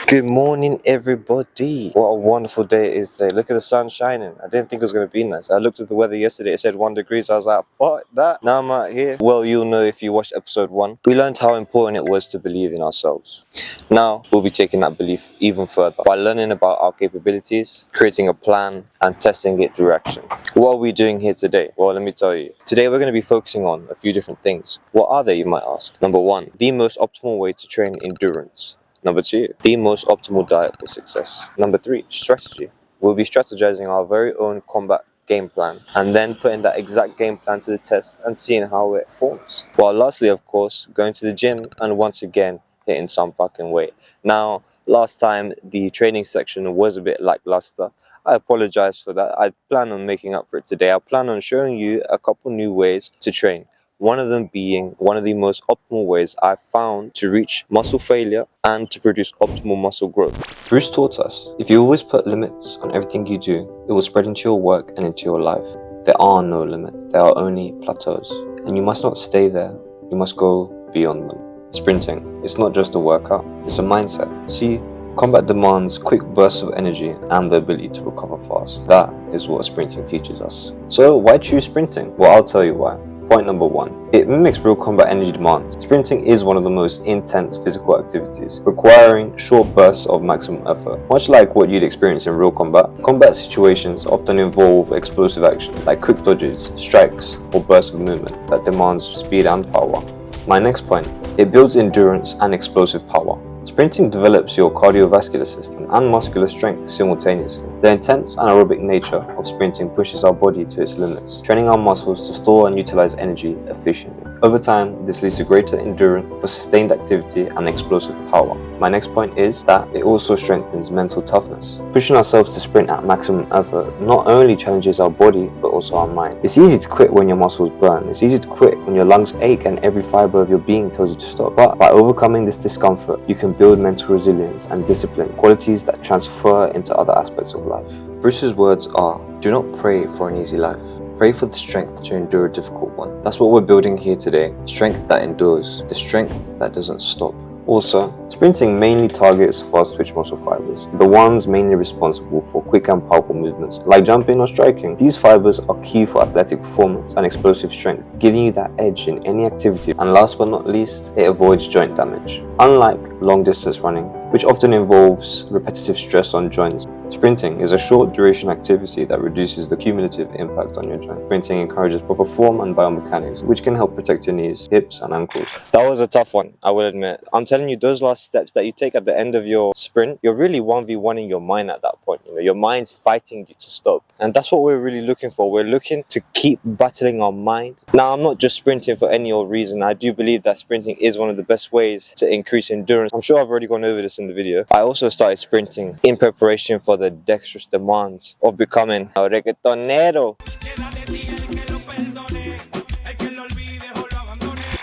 Good morning, everybody. What a wonderful day it is today. Look at the sun shining. I didn't think it was going to be nice. I looked at the weather yesterday. It said 1 degree. So I was like, fuck that. Now I'm out here. Well, you'll know if you watched episode 1. We learned how important it was to believe in ourselves. Now, we'll be taking that belief even further by learning about our capabilities, creating a plan, and testing it through action. What are we doing here today? Well, let me tell you. Today, we're going to be focusing on a few different things. What are they, you might ask? Number 1, the most optimal way to train endurance. Number 2, the most optimal diet for success. Number 3, strategy. We'll be strategizing our very own combat game plan and then putting that exact game plan to the test and seeing how it performs. While lastly, of course, going to the gym and once again hitting some fucking weight. Now, last time the training section was a bit lackluster. I apologize for that. I plan on making up for it today. I plan on showing you a couple new ways to train. One of them being one of the most optimal ways I've found to reach muscle failure and to produce optimal muscle growth. Bruce taught us, if you always put limits on everything you do, it will spread into your work and into your life. There are no limits, there are only plateaus. And you must not stay there, you must go beyond them. Sprinting, it's not just a workout, it's a mindset. See, combat demands quick bursts of energy and the ability to recover fast. That is what sprinting teaches us. So why choose sprinting? Well, I'll tell you why. Point number 1, it mimics real combat energy demands. Sprinting is one of the most intense physical activities, requiring short bursts of maximum effort. Much like what you'd experience in real combat, combat situations often involve explosive action, like quick dodges, strikes, or bursts of movement that demands speed and power. My next point, it builds endurance and explosive power. Sprinting develops your cardiovascular system and muscular strength simultaneously. The intense anaerobic nature of sprinting pushes our body to its limits, training our muscles to store and utilize energy efficiently. Over time, this leads to greater endurance for sustained activity and explosive power. My next point is that it also strengthens mental toughness. Pushing ourselves to sprint at maximum effort not only challenges our body, but also our mind. It's easy to quit when your muscles burn. It's easy to quit when your lungs ache and every fiber of your being tells you to stop. But by overcoming this discomfort, you can build mental resilience and discipline, qualities that transfer into other aspects of life. Bruce's words are, do not pray for an easy life. Pray for the strength to endure a difficult one. That's what we're building here today. Strength that endures, the strength that doesn't stop. Also, sprinting mainly targets fast twitch muscle fibers, the ones mainly responsible for quick and powerful movements, like jumping or striking. These fibers are key for athletic performance and explosive strength, giving you that edge in any activity. And last but not least, it avoids joint damage. Unlike long distance running, which often involves repetitive stress on joints, sprinting is a short duration activity that reduces the cumulative impact on your joint. Sprinting encourages proper form and biomechanics, which can help protect your knees, hips, and ankles. That was a tough one, I will admit. I'm telling you, those last steps that you take at the end of your sprint, you're really 1v1 in your mind at that point. Your mind's fighting you to stop. And that's what we're really looking for. We're looking to keep battling our mind. Now, I'm not just sprinting for any old reason. I do believe that sprinting is one of the best ways to increase endurance. I'm sure I've already gone over this in the video. I also started sprinting in preparation for the dexterous demands of becoming a reggaetonero.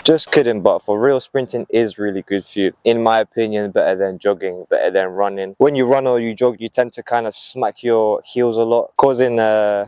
Just kidding, but for real, sprinting is really good for you. In my opinion, better than jogging, better than running. When you run or you jog, you tend to kind of smack your heels a lot, causing a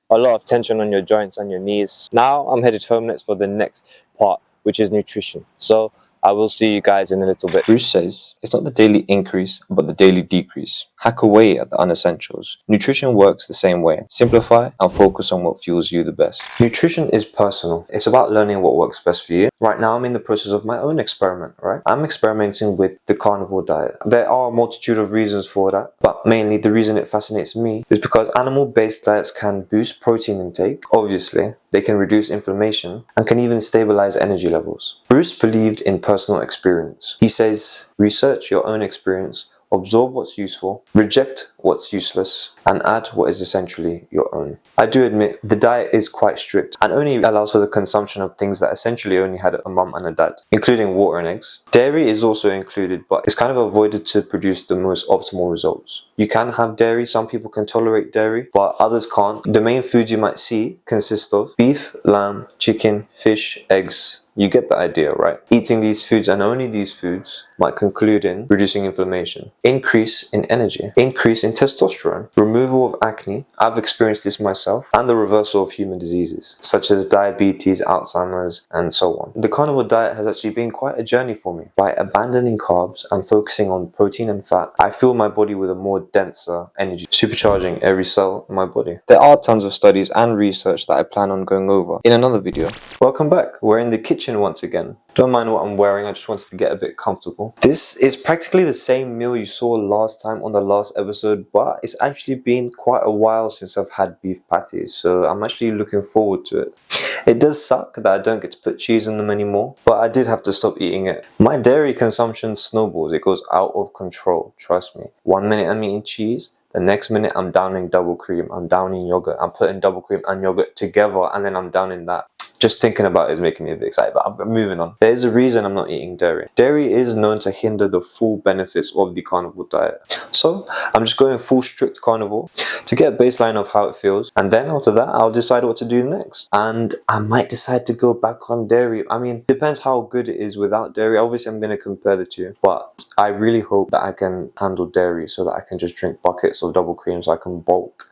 lot of tension on your joints and your knees. Now I'm headed home next for the next part, which is nutrition. So I will see you guys in a little bit. Bruce says, it's not the daily increase, but the daily decrease. Hack away at the unessentials. Nutrition works the same way. Simplify and focus on what fuels you the best. Nutrition is personal. It's about learning what works best for you. Right now, I'm in the process of my own experiment, right? I'm experimenting with the carnivore diet. There are a multitude of reasons for that, but mainly the reason it fascinates me is because animal-based diets can boost protein intake, obviously. They can reduce inflammation and can even stabilize energy levels. Bruce believed in personal experience. He says, research your own experience, absorb what's useful, reject what's useless, and add what is essentially your own. I do admit the diet is quite strict and only allows for the consumption of things that essentially only had a mum and a dad, including water and eggs. Dairy is also included, but it's kind of avoided to produce the most optimal results. You can have dairy, some people can tolerate dairy, but others can't. The main foods you might see consist of beef, lamb, chicken, fish, eggs, You get the idea, right? Eating these foods and only these foods might conclude in reducing inflammation, increase in energy, increase in testosterone, removal of acne, I've experienced this myself, and the reversal of human diseases such as diabetes, Alzheimer's, and so on. The carnivore diet has actually been quite a journey for me. By abandoning carbs and focusing on protein and fat, I fuel my body with a more denser energy, supercharging every cell in my body. There are tons of studies and research that I plan on going over in another video. Welcome back. We're in the kitchen once again. Don't mind what I'm wearing, I just wanted to get a bit comfortable. This is practically the same meal you saw last time on the last episode, but it's actually been quite a while since I've had beef patties, so I'm actually looking forward to it. It does suck that I don't get to put cheese on them anymore, but I did have to stop eating it. My dairy consumption snowballs, it goes out of control, trust me. 1 minute I'm eating cheese, the next minute I'm downing double cream, I'm downing yogurt, I'm putting double cream and yogurt together, and then I'm downing that. Just thinking about it is making me a bit excited, but I'm moving on. There's a reason I'm not eating dairy. Dairy is known to hinder the full benefits of the carnivore diet. So I'm just going full strict carnivore to get a baseline of how it feels. And then after that, I'll decide what to do next. And I might decide to go back on dairy. I mean, depends how good it is without dairy. Obviously, I'm going to compare the two. But I really hope that I can handle dairy so that I can just drink buckets of double cream so I can bulk.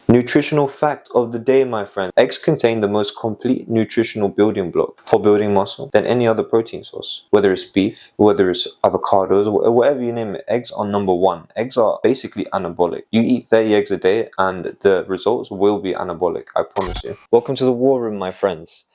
Nutritional fact of the day, my friend. Eggs contain the most complete nutritional building block for building muscle than any other protein source. Whether it's beef, whether it's avocados, whatever you name it, eggs are number one. Eggs are basically anabolic. You eat 30 eggs a day and the results will be anabolic, I promise you. Welcome to the war room, my friends.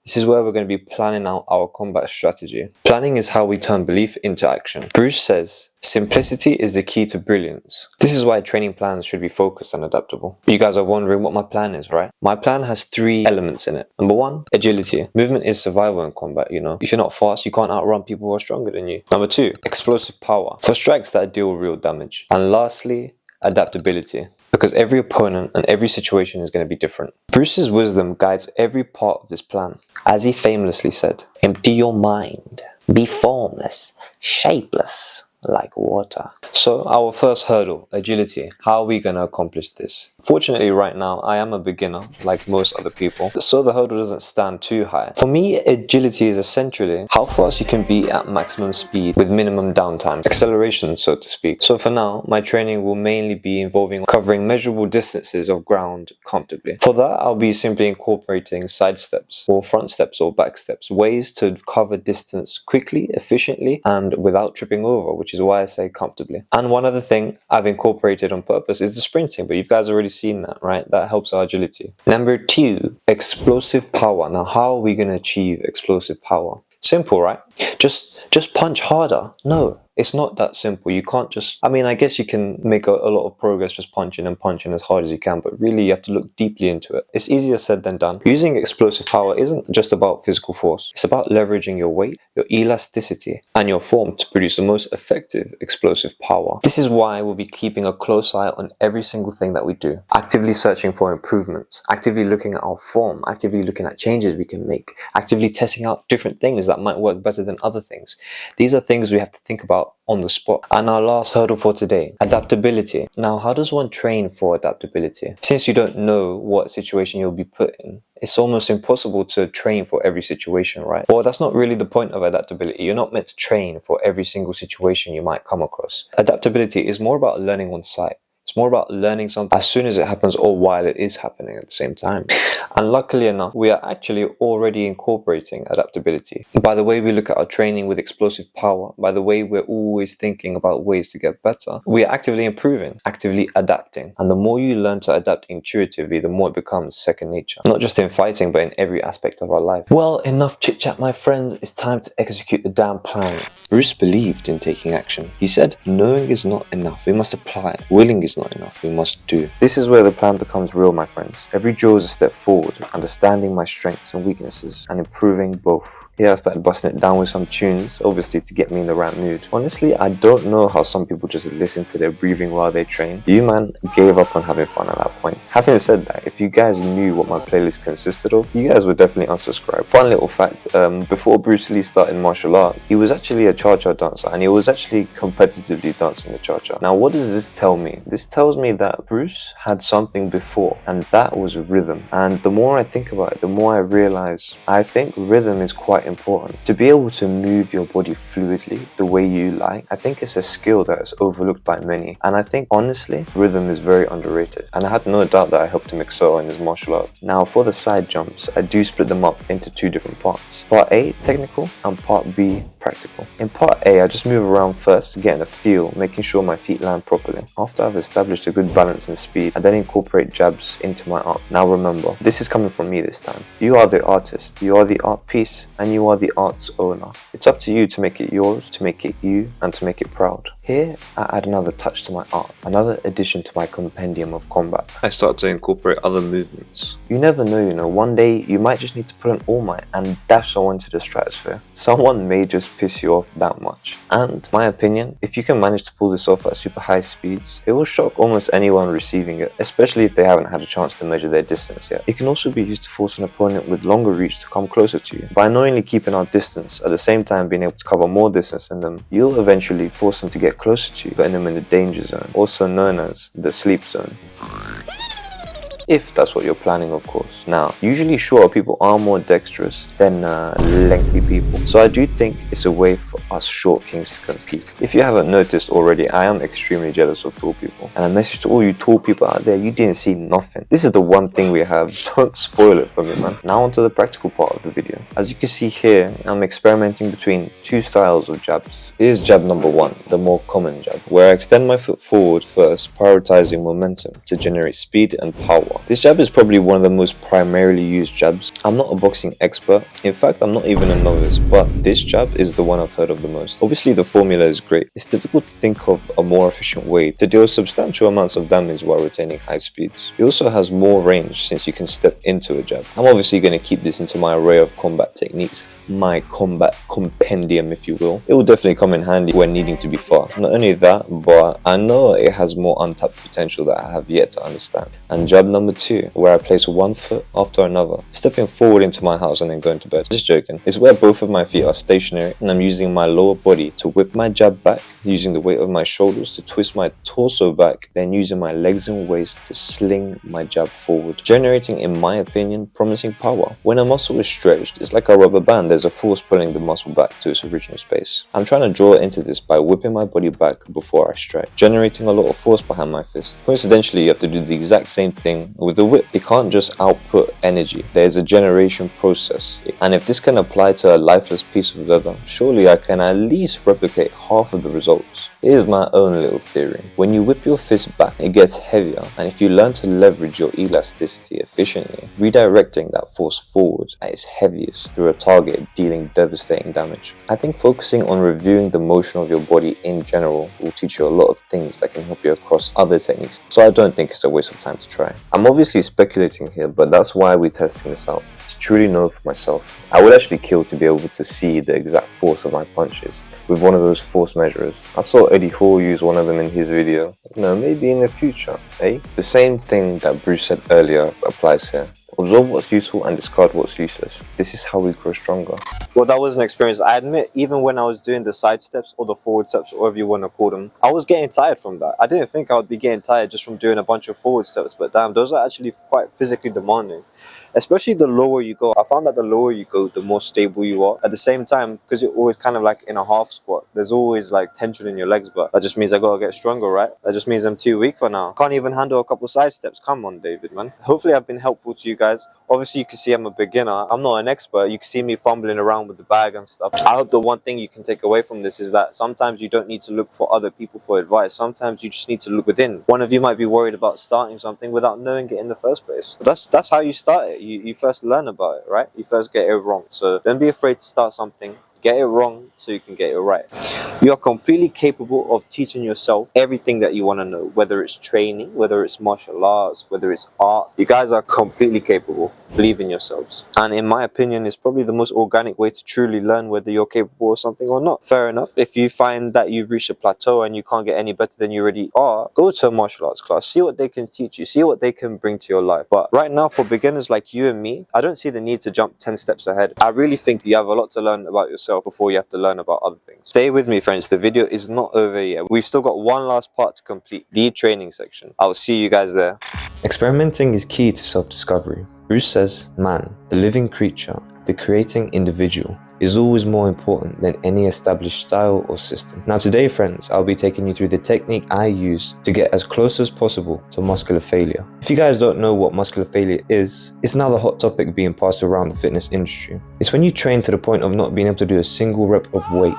This is where we're going to be planning out our combat strategy. Planning is how we turn belief into action. Bruce says, simplicity is the key to brilliance. This is why training plans should be focused and adaptable. You guys are wondering what my plan is, right? My plan has 3 elements in it. Number 1, agility. Movement is survival in combat, you know. If you're not fast, you can't outrun people who are stronger than you. Number 2, explosive power. For strikes that deal real damage. And lastly, adaptability. Because every opponent and every situation is going to be different. Bruce's wisdom guides every part of this plan. As he famously said, empty your mind. Be formless, shapeless, like water. So our first hurdle, agility. How are we going to accomplish this? Fortunately right now I am a beginner like most other people, so the hurdle doesn't stand too high. For me, agility is essentially how fast you can be at maximum speed with minimum downtime, acceleration so to speak. So for now, my training will mainly be involving covering measurable distances of ground comfortably. For that, I'll be simply incorporating side steps or front steps or back steps, ways to cover distance quickly, efficiently, and without tripping over, which is why I say comfortably. And one other thing I've incorporated on purpose is the sprinting, but you guys already seen that, right? That helps our agility. Number 2, explosive power. Now, how are we going to achieve explosive power? Simple, right? Just punch harder. No, it's not that simple. You can't just, I mean, I guess you can make a lot of progress just punching as hard as you can, but really you have to look deeply into it. It's easier said than done. Using explosive power isn't just about physical force. It's about leveraging your weight, your elasticity, and your form to produce the most effective explosive power. This is why we'll be keeping a close eye on every single thing that we do. Actively searching for improvements, actively looking at our form, actively looking at changes we can make, actively testing out different things that might work better than other things. These are things we have to think about on the spot. And our last hurdle for today, adaptability. Now, how does one train for adaptability? Since you don't know what situation you'll be put in, it's almost impossible to train for every situation, right? Well, that's not really the point of adaptability. You're not meant to train for every single situation you might come across. Adaptability is more about learning on sight. It's more about learning something as soon as it happens or while it is happening at the same time. And luckily enough, we are actually already incorporating adaptability. By the way we look at our training with explosive power, by the way we're always thinking about ways to get better, we are actively improving, actively adapting. And the more you learn to adapt intuitively, the more it becomes second nature. Not just in fighting, but in every aspect of our life. Well, enough chit chat, my friends. It's time to execute the damn plan. Bruce believed in taking action. He said, knowing is not enough. We must apply. Willing is not enough. We must do. This is where the plan becomes real, my friends. Every drill is a step forward, understanding my strengths and weaknesses and improving both. Here I started busting it down with some tunes, obviously to get me in the right mood. Honestly, I don't know how some people just listen to their breathing while they train. You man gave up on having fun at that point. Having said that, if you guys knew what my playlist consisted of, you guys would definitely unsubscribe. Fun little fact, before Bruce Lee started martial art, he was actually a cha-cha dancer and he was actually competitively dancing the cha-cha. Now what does this tell me? This this tells me that Bruce had something before, and that was rhythm. And the more I think about it, the more I realize I think rhythm is quite important. To be able to move your body fluidly the way you like, I think it's a skill that is overlooked by many. And I think honestly, rhythm is very underrated. And I had no doubt that I helped him excel in his martial art. Now for the side jumps, I do split them up into two different parts. Part A, technical, and part B, practical. In part A, I just move around first, getting a feel, making sure my feet land properly. After I've established a good balance and speed, I then incorporate jabs into my art. Now remember, this is coming from me this time. You are the artist, you are the art piece, and you are the art's owner. It's up to you to make it yours, to make it you, and to make it proud. Here, I add another touch to my art, another addition to my compendium of combat. I start to incorporate other movements. You never know, one day you might just need to put an all might and dash someone to the stratosphere. Someone may just piss you off that much. And, my opinion, if you can manage to pull this off at super high speeds, it will shock almost anyone receiving it, especially if they haven't had a chance to measure their distance yet. It can also be used to force an opponent with longer reach to come closer to you. By knowingly keeping our distance, at the same time being able to cover more distance than them, you'll eventually force them to get closer to you, putting them in the danger zone, also known as the sleep zone. If that's what you're planning, of course. Now, usually shorter people are more dexterous than lengthy people, so I do think it's a way for us short kings to compete. If you haven't noticed already, I am extremely jealous of tall people, and a message to all you tall people out there: you didn't see nothing. This is the one thing we have, don't spoil it for me, man. Now onto the practical part of the video. As you can see here, I'm experimenting between two styles of jabs. Here's jab number one, the more common jab, where I extend my foot forward first, prioritizing momentum to generate speed and power. This jab is probably one of the most primarily used jabs. I'm not a boxing expert, in fact I'm not even a novice, but this jab is the one I've heard of the most. Obviously the formula is great. It's difficult to think of a more efficient way to deal substantial amounts of damage while retaining high speeds. It also has more range since you can step into a jab. I'm obviously going to keep this into my array of combat techniques, my combat compendium if you will. It will definitely come in handy when needing to be far. Not only that, but I know it has more untapped potential that I have yet to understand. And jab number two, where I place one foot after another, stepping forward into my house and then going to bed. Just joking. It's where both of my feet are stationary and I'm using my lower body to whip my jab back, using the weight of my shoulders to twist my torso back, then using my legs and waist to sling my jab forward, generating, in my opinion, promising power. When a muscle is stretched, it's like a rubber band. There's a force pulling the muscle back to its original space. I'm trying to draw into this by whipping my body back before I strike, generating a lot of force behind my fist. Coincidentally, you have to do the exact same thing with the whip. It can't just output energy. There's a generation process. And if this can apply to a lifeless piece of leather, surely I can at least replicate half of the results. Here's my own little theory. When you whip your fist back, it gets heavier, and if you learn to leverage your elasticity efficiently, redirecting that force forward at its heaviest through a target dealing devastating damage. I think focusing on reviewing the motion of your body in general will teach you a lot of things that can help you across other techniques, so I don't think it's a waste of time to try. I'm obviously speculating here, but that's why we're testing this out, to truly know for myself. I would actually kill to be able to see the exact force of my punches with one of those force measurers. I saw Eddie Hall use one of them in his video. Maybe in the future, eh? The same thing that Bruce said earlier applies here. Absorb what's useful and discard what's useless. This is how we grow stronger. Well, that was an experience. I admit, even when I was doing the side steps or the forward steps, or whatever you want to call them, I was getting tired from that. I didn't think I would be getting tired just from doing a bunch of forward steps, but damn, those are actually quite physically demanding. Especially the lower you go. I found that the lower you go, the more stable you are. At the same time, because you're always kind of like in a half squat, there's always like tension in your legs, but that just means I gotta get stronger, right? That just means I'm too weak for now. Can't even handle a couple side steps. Come on, David, man. Hopefully I've been helpful to you guys. Obviously you can see I'm a beginner. I'm not an expert. You can see me fumbling around with the bag and stuff. I hope the one thing you can take away from this is that sometimes you don't need to look for other people for advice. Sometimes you just need to look within. One of you might be worried about starting something without knowing it in the first place. That's how you start it. You first learn about it, right? You first get it wrong. So don't be afraid to start something. Get it wrong so you can get it right. You are completely capable of teaching yourself everything that you want to know, whether it's training, whether it's martial arts, whether it's art. You guys are completely capable. believe in yourselves. And in my opinion, it's probably the most organic way to truly learn whether you're capable of something or not. Fair enough. If you find that you've reached a plateau and you can't get any better than you already are, go to a martial arts class, see what they can teach you, see what they can bring to your life. But right now, for beginners like you and me, I don't see the need to jump 10 steps ahead. I really think you have a lot to learn about yourself before you have to learn about other things. Stay with me, friends. The video is not over yet. We've still got one last part to complete, the training section. I'll see you guys there. Experimenting is key to self-discovery. Bruce says, man, the living creature, the creating individual, is always more important than any established style or system. Now today, friends, I'll be taking you through the technique I use to get as close as possible to muscular failure. If you guys don't know what muscular failure is, it's now the hot topic being passed around the fitness industry. It's when you train to the point of not being able to do a single rep of weight,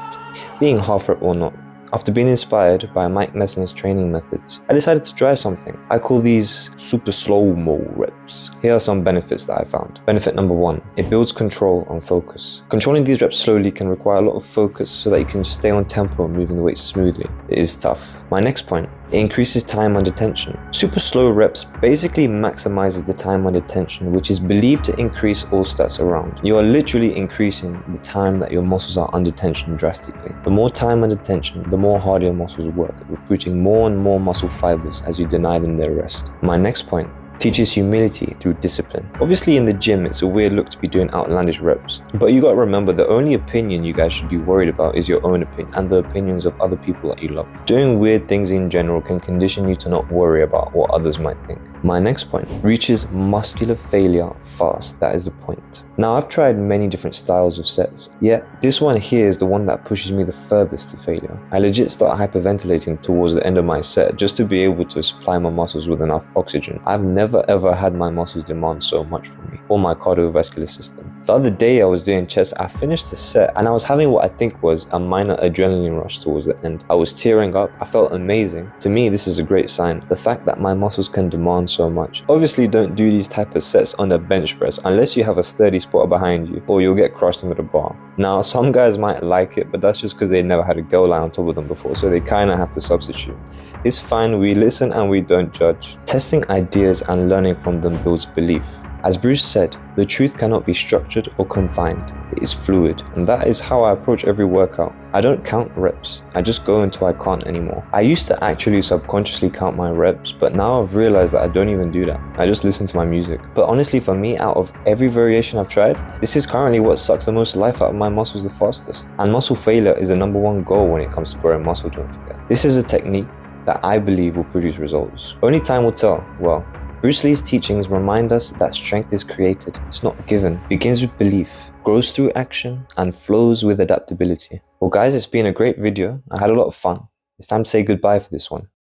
being half rep or not. After being inspired by Mike Messner's training methods, I decided to try something. I call these super slow-mo reps. Here are some benefits that I found. Benefit number 1, it builds control and focus. Controlling these reps slowly can require a lot of focus so that you can stay on tempo and moving the weight smoothly. It is tough. My next point, it increases time under tension. Super slow reps basically maximizes the time under tension, which is believed to increase all stats around. You are literally increasing the time that your muscles are under tension drastically. The more time under tension, the more harder your muscles work, recruiting more and more muscle fibers as you deny them their rest. My next point, teaches humility through discipline. Obviously in the gym, it's a weird look to be doing outlandish reps, but you gotta remember the only opinion you guys should be worried about is your own opinion and the opinions of other people that you love. Doing weird things in general can condition you to not worry about what others might think. My next point, reaches muscular failure fast. That is the point. Now I've tried many different styles of sets, yet this one here is the one that pushes me the furthest to failure. I legit start hyperventilating towards the end of my set just to be able to supply my muscles with enough oxygen. I've never ever had my muscles demand so much from me, or my cardiovascular system. The other day I was doing chest, I finished the set and I was having what I think was a minor adrenaline rush towards the end. I was tearing up, I felt amazing. To me, this is a great sign. The fact that my muscles can demand so much. Obviously don't do these type of sets on the bench press unless you have a sturdy spotter behind you, or you'll get crushed under the bar. Now some guys might like it, but that's just because they never had a girl lie on top of them before, so they kinda have to substitute. It's fine, we listen and we don't judge. Testing ideas and learning from them builds belief. As Bruce said, the truth cannot be structured or confined. It is fluid, and that is how I approach every workout. I don't count reps, I just go until I can't anymore. I used to actually subconsciously count my reps, but now I've realized that I don't even do that. I just listen to my music. But honestly, for me, out of every variation I've tried, this is currently what sucks the most life out of my muscles the fastest. And muscle failure is the #1 goal when it comes to growing muscle, don't forget. This is a technique that I believe will produce results. Only time will tell. Well, Bruce Lee's teachings remind us that strength is created, it's not given, begins with belief, grows through action, and flows with adaptability. Well guys, it's been a great video. I had a lot of fun. It's time to say goodbye for this one.